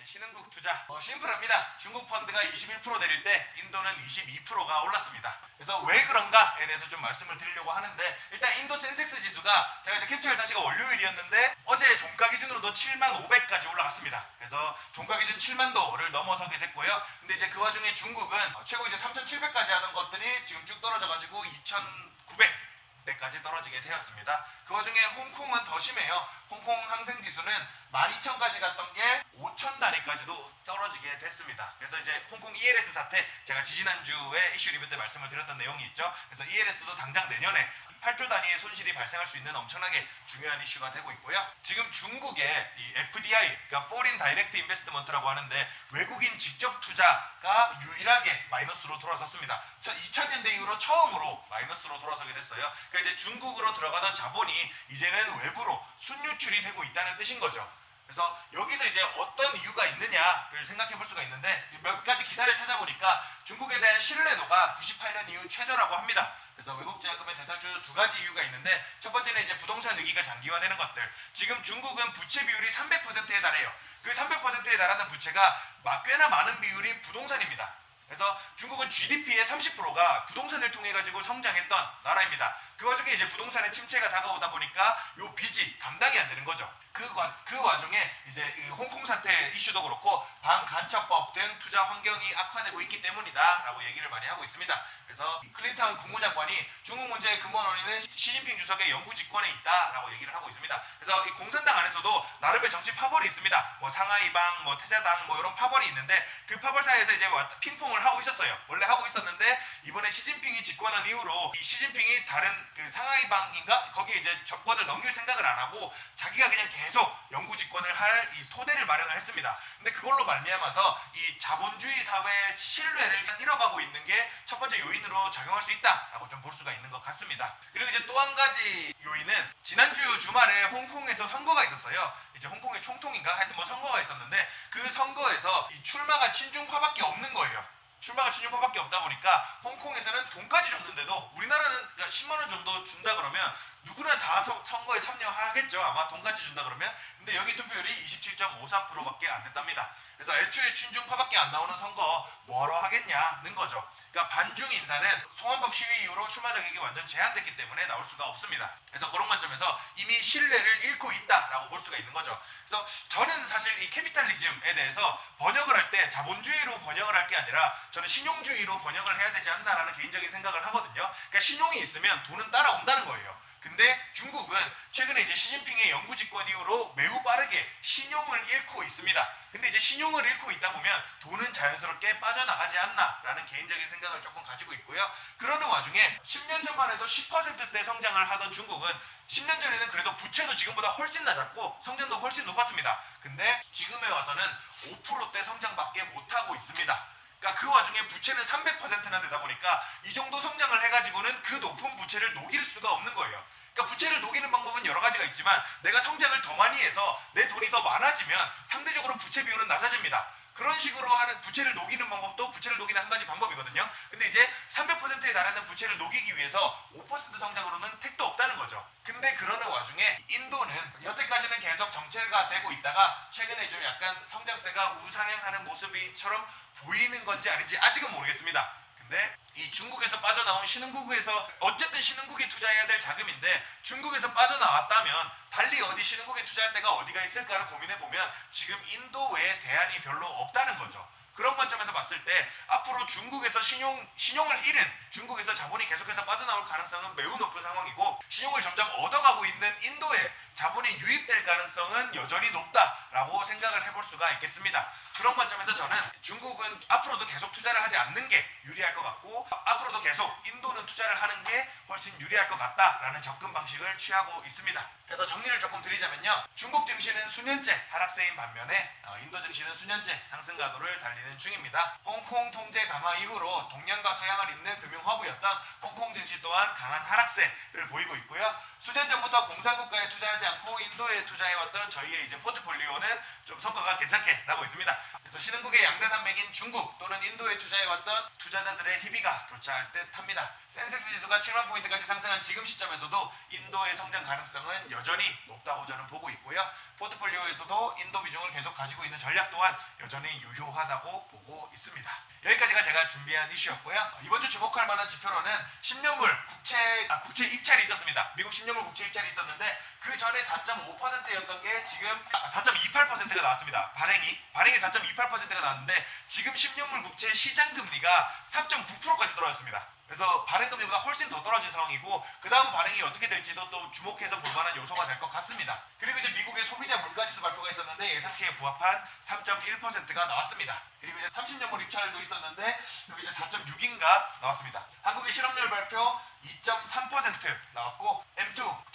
신흥국 투자 심플합니다. 중국 펀드가 21% 내릴 때 인도는 22%가 올랐습니다. 그래서 왜 그런가에 대해서 좀 말씀을 드리려고 하는데, 일단 인도 센섹스 지수가 제가 이제 캡처할 당시가 월요일이었는데 어제 종가 기준으로도 7,500까지 올라갔습니다. 그래서 종가 기준 7만도를 넘어서게 됐고요. 근데 이제 그 와중에 중국은 최고 이제 3,700까지 하던 것들이 지금 쭉 떨어져가지고 2,900 대까지 떨어지게 되었습니다. 그 와중에 홍콩은 더 심해요. 홍콩 항생지수는 12,000까지 갔던 게 5,000 단위까지도 떨어지게 됐습니다. 그래서 이제 홍콩 ELS 사태, 제가 지지난주에 이슈 리뷰 때 말씀을 드렸던 내용이 있죠. 그래서 ELS도 당장 내년에 8조 단위의 손실이 발생할 수 있는 엄청나게 중요한 이슈가 되고 있고요. 지금 중국의 이 FDI, 그러니까 Foreign Direct Investment라고 하는데 외국인 직접 투자가 유일하게 마이너스로 돌아섰습니다. 2000년대 이후로 처음으로 마이너스로 돌아서게 됐어요. 그러니까 이제 중국으로 들어가던 자본이 이제는 외부로 순유출이 되고 있다는 뜻인 거죠. 그래서 여기서 이제 어떤 이유가 있느냐를 생각해 볼 수가 있는데, 몇 가지 기사를 찾아보니까 중국에 대한 신뢰도가 98년 이후 최저라고 합니다. 그래서 외국 자금의 대탈주 두 가지 이유가 있는데, 첫 번째는 이제 부동산 위기가 장기화되는 것들. 지금 중국은 부채 비율이 300%에 달해요. 그 300%에 달하는 부채가 꽤나 많은 비율이 부동산입니다. 그래서 중국은 GDP의 30%가 부동산을 통해 가지고 성장했던 나라입니다. 그 와중에 이제 부동산의 침체가 다가오다 보니까 요 빚이 감당이 안 되는 거죠. 그 와중에 이제 홍콩 사태 이슈도 그렇고 반간첩법 등 투자 환경이 악화되고 있기 때문이다라고 얘기를 많이 하고 있습니다. 그래서 클린턴 국무장관이 중국 문제의 근본 원인은 시진핑 주석의 영구 집권에 있다라고 얘기를 하고 있습니다. 그래서 이 공산당 안에서도 나름의 정치 파벌이 있습니다. 뭐 상하이방, 뭐 태자당, 뭐 이런 파벌이 있는데, 그 파벌 사이에서 이제 핑퐁을 하고 있었어요. 원래 하고 있었는데 이번에 시진핑이 집권한 이후로 이 시진핑이 다른 그 상하이방인가 거기에 이제 정권을 넘길 생각을 안 하고 자기가 그냥 계속 영구 집권을 할 이 토대를 마련을 했습니다. 근데 그걸로 말미암아서 이 자본주의 사회의 신뢰를 잃어가고 있는 게 첫 번째 요인으로 작용할 수 있다라고 좀 볼 수가 있는 것 같습니다. 그리고 이제 또 한 가지 요인은 지난주 주말에 홍콩에서 선거가 있었어요. 이제 홍콩의 총통인가 하여튼 뭐 선거가 있었는데, 그 선거에서 이 출마가 친중파밖에 없는 거예요. 출마가 친중파밖에 없다 보니까 홍콩에서는 돈까지 줬는데도, 우리나라는 그러니까 10만 원 정도 준다 그러면 누구나 다 선거에 참여하겠죠. 아마 돈까지 준다 그러면. 근데 여기 투표율이 27.54%밖에 안 됐답니다. 그래서 애초에 친중파밖에 안 나오는 선거 뭐하러 하겠냐는 거죠. 그러니까 반중 인사는 송환법 시위 이후로 출마 자격이 완전 제한됐기 때문에 나올 수가 없습니다. 그래서 그런 관점에서 이미 신뢰를 잃고 있다라고 볼 수가 있는 거죠. 그래서 저는 사실 이 캐피탈리즘에 대해서 번역을 할 때 자본주의로 번역을 할 게 아니라 저는 신용주의로 번역을 해야 되지 않나라는 개인적인 생각을 하거든요. 그러니까 신용이 있으면 돈은 따라온다는 거예요. 근데 중국은 최근에 이제 시진핑의 영구 집권 이후로 매우 빠르게 신용을 잃고 있습니다. 근데 이제 신용을 잃고 있다 보면 돈은 자연스럽게 빠져나가지 않나라는 개인적인 생각을 조금 가지고 있고요. 그러는 와중에 10년 전만 해도 10%대 성장을 하던 중국은 10년 전에는 그래도 부채도 지금보다 훨씬 낮았고 성장도 훨씬 높았습니다. 근데 지금에 와서는 5%대 성장밖에 못하고 있습니다. 그러니까 그 와중에 부채는 300%나 되다 보니까 이 정도 성장을 해가지고는 그 높은 부채를 녹일 수가 없는 거예요. 그러니까 부채를 녹이는 방법은 여러 가지가 있지만, 내가 성장을 더 많이 해서 내 돈이 더 많아지면 상대적으로 부채 비율은 낮아집니다. 그런 식으로 하는 부채를 녹이는 방법도 부채를 녹이는 한 가지 방법이거든요. 근데 이제 300%에 달하는 부채를 녹이기 위해서 5% 성장으로는 택도 없다는 거죠. 근데 그러는 와중에 인도는 여태까지는 계속 정체가 되고 있다가 최근에 좀 약간 성장세가 우상향하는 모습이처럼 보이는 건지 아닌지 아직은 모르겠습니다. 근데 이 중국에서 빠져나온 신흥국에서 어쨌든 신흥국이 투자해야 될 자금인데, 중국에서 빠져나왔다면 달리 어디 신흥국에 투자할 데가 어디가 있을까를 고민해보면 지금 인도 외에 대안이 별로 없다는 거죠. 그런 관점에서 봤을 때 앞으로 중국에서 신용을 잃은, 중국에서 자본이 계속해서 빠져나올 가능성은 매우 높은 상황이고, 신용을 점점 얻어가고 있는 인도에 자본이 유입될 가능성은 여전히 높다라고 생각을 해볼 수가 있겠습니다. 그런 관점에서 저는 중국은 앞으로도 계속 투자를 하지 않는 게 유리할 것 같고, 앞으로도 계속 인도는 투자를 하는 게 훨씬 유리할 것 같다라는 접근 방식을 취하고 있습니다. 그래서 정리를 조금 드리자면요, 중국 증시는 수년째 하락세인 반면에 인도 증시는 수년째 상승 가도를 달리는 중입니다. 홍콩 통제 강화 이후로 동양과 서양을 잇는 금융 허브였던 홍콩 증시 또한 강한 하락세를 보이고 있고요. 수년 전부터 공산국가에 투자하지 않고 인도에 투자해왔던 저희의 이제 포트폴리오는 좀 성과가 괜찮게 나고 있습니다. 그래서 신흥국의 양대산맥인 중국 또는 인도에 투자해왔던 투자자들의 희비가 교차할 듯합니다. 센섹스 지수가 7만 포인트까지 상승한 지금 시점에서도 인도의 성장 가능성은 여전히 높다고 저는 보고 있고요. 포트폴리오에서도 인도 비중을 계속 가지고 있는 전략 또한 여전히 유효하다고 보고 있습니다. 여기까지가 제가 준비한 이슈였고요. 이번 주 주목할 만한 지표로는 10년물 국채 입찰이 있었습니다. 미국 10년물 국채 입찰이 있었는데 그 전에 4.5%였던 게 지금 4.28%가 나왔습니다. 발행이 4.28%가 나왔는데 지금 10년물 국채 시장 금리가 3.9%까지 떨어졌습니다. 그래서 발행금리보다 훨씬 더 떨어진 상황이고 그 다음 발행이 어떻게 될지도 또 주목해서 볼 만한 요소가 될 것 같습니다. 그리고 이제 미국의 소비자 물가지수 발표가 있었는데 예상치에 부합한 3.1%가 나왔습니다. 그리고 이제 30년물 입찰도 있었는데 여기 이제 4.6인가 나왔습니다. 한국의 실업률 발표 2.3% 나왔고 M2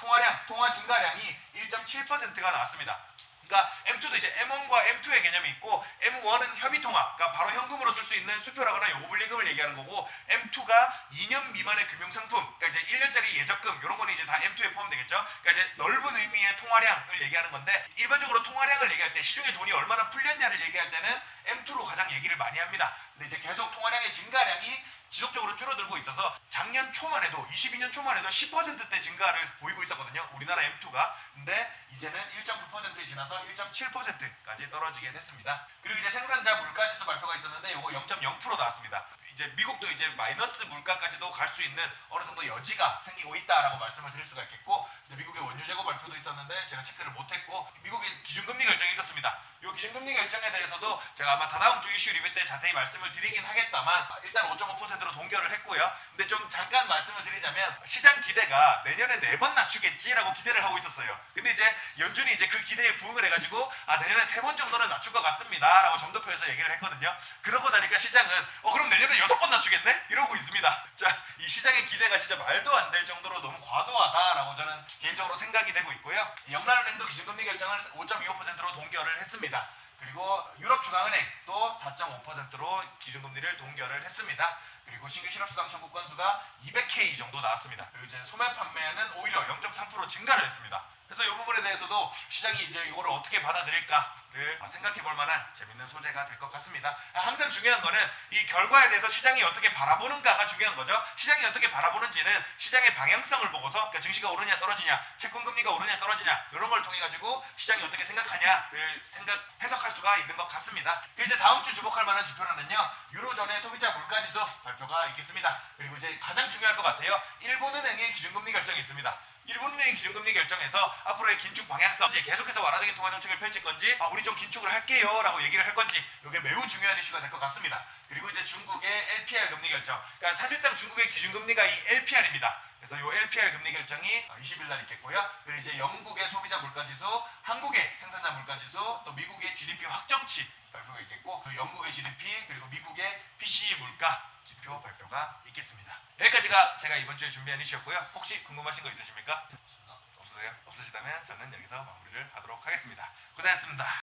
통화 증가량이 1.7%가 나왔습니다. 그러니까 M2도 이제 M1과 M2의 개념이 있고 M1은 협의통화, 그러니까 바로 현금으로 쓸 수 있는 수표라거나 요구불리금을 얘기하는 거고 M2가 2년 미만의 금융상품, 그러니까 이제 1년짜리 예적금 이런 거는 이제 다 M2에 포함되겠죠. 그러니까 이제 넓은 의미의 통화량을 얘기하는 건데 일반적으로 통화량을 얘기할 때 시중에 돈이 얼마나 풀렸냐를 얘기할 때는 M2로 가장 얘기를 많이 합니다. 근데 이제 계속 통화량의 증가량이 지속적으로 줄어들고 있어서 작년 초만 해도 22년 초만 해도 10%대 증가를 보이고 있었거든요. 우리나라 M2가. 근데 이제는 1.9%에 지나서 1.7%까지 떨어지게 됐습니다. 그리고 이제 생산자 물가지수 발표가 있었는데 이거 0.0% 나왔습니다. 이제 미국도 이제 마이너스 물가까지도 갈 수 있는 어느 정도 여지가 생기고 있다라고 말씀을 드릴 수가 있겠고 미국의 원유 재고 발표도 있었는데 제가 체크를 못했고 미국의 기준금리 결정이 있었습니다. 이 기준금리 결정에 대해서도 제가 아마 다다음 주 이슈 리뷰 때 자세히 말씀을 드리긴 하겠다만 일단 5.5%로 동결을 했고요. 근데 좀 잠깐 말씀을 드리자면 시장 기대가 내년에 4번 낮추겠지라고 기대를 하고 있었어요. 근데 이제 연준이 이제 그 기대에 부응을 해가지고 내년에 3번 정도는 낮출 것 같습니다라고 점도표에서 얘기를 했거든요. 그러고 나니까 시장은 그럼 내년에 6번 낮추겠네? 이러고 있습니다. 자, 이 시장의 기대가 진짜 말도 안 될 정도로 너무 과도하다라고 저는 개인적으로 생각이 되고 있고요. 영란은행도 기준금리 결정을 5.25%로 동결을 했습니다. 그리고 유럽중앙은행도 4.5%로 기준금리를 동결을 했습니다. 그리고 신규 실업수당 청구 건수가 200K 정도 나왔습니다. 그리고 이제 소매 판매는 오히려 0.3% 증가를 했습니다. 그래서 이 부분에 대해서도 시장이 이제 이거를 어떻게 받아들일까를 생각해 볼 만한 재밌는 소재가 될 것 같습니다. 항상 중요한 거는 이 결과에 대해서 시장이 어떻게 바라보는가가 중요한 거죠. 시장이 어떻게 바라보는지는 시장의 방향성을 보고서 그러니까 증시가 오르냐 떨어지냐, 채권금리가 오르냐 떨어지냐 이런 걸 통해 가지고 시장이 어떻게 생각하냐를 해석할 수가 있는 것 같습니다. 그리고 이제 다음 주 주목할 만한 지표로는요. 유로존의 소비자 물가지수 발표가 있겠습니다. 그리고 이제 가장 중요할 것 같아요. 일본은행의 기준금리 결정이 있습니다. 일본은행의 기준금리 결정에서 앞으로의 긴축 방향성, 계속해서 완화적인 통화 정책을 펼칠 건지, 우리 좀 긴축을 할게요 라고 얘기를 할 건지, 이게 매우 중요한 이슈가 될 것 같습니다. 그리고 이제 중국의 LPR 금리 결정, 그러니까 사실상 중국의 기준금리가 이 LPR입니다. 그래서 이 LPR 금리 결정이 20일 날 있겠고요. 그리고 이제 영국의 소비자 물가지수, 한국의 생산자 물가지수, 또 미국의 GDP 확정치 발표가 있겠고, 그리고 영국의 GDP, 그리고 미국의 PCE 물가 지표 발표가 있겠습니다. 여기까지가 제가 이번 주에 준비한 이슈였고요. 혹시 궁금하신 거 있으십니까? 없으세요? 없으시다면 저는 여기서 마무리를 하도록 하겠습니다. 고생하셨습니다.